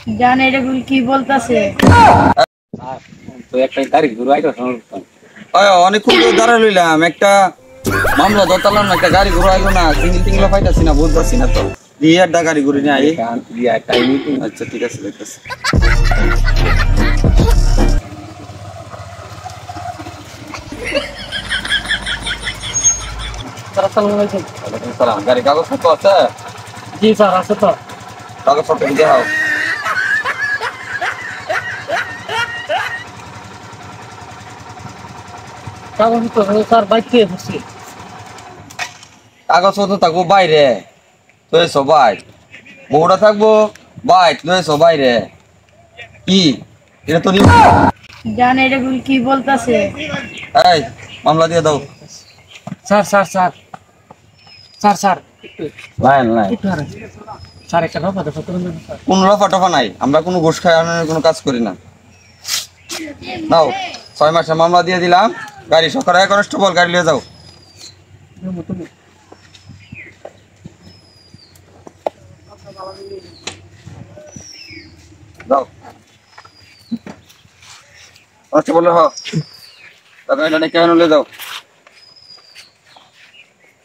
জান এটা কি বলতাছে? তো একটা গাড়ি ঘুরে আইতো অনেকক্ষণ তো দাঁড়া লইলাম, একটা মামলা দতালাম না, একটা গাড়ি ঘুরে আইলো না, সিঙ্গেল টিঙ্গলা পাইতাছি না, বুঝতেছি না তো। দিয়ে একটা গাড়ি ঘুরে নিয়ে আই। আচ্ছা ঠিক আছে, দেখতেছি। গাড়ি কাগজপত্র আছে? জি স্যার আছে তো। কাগজপত্র দেখাও। স্যার বাইক থেকে বসছি। কাগজপত্র থাকবো বাইরে, তো সবাই বউটা থাকবো বাইক লয়ে সবাই রে। কি এটা তো জান এটা কি বলতাছে? এই মামলা দিয়ে দাও। Sir sir sir sir sir line line sir একটা কথা কথা স্যার। কোন রফা টফা নাই, আমরা কোনো ঘুষ খাই আনার কোনো কাজ করি না। নাও 6 মাসের মামলা দিয়ে দিলাম। গাড়ি সকালে কনস্টেবল গাড়ি নিয়ে যাও। যাও কনস্টেবল হ গাড়িটা নিয়ে কেন নিয়ে যাও।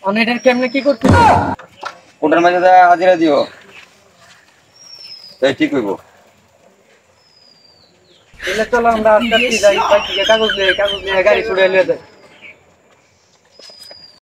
অনেটার কেমনে কি করতে? কোর্টের মাঝে যা হাজিরা দিও, এই ঠিক হইব। চলো আমরা আজকে যাই, কাগজ নিয়ে গাড়ি ছুড়ে নিয়ে যাই।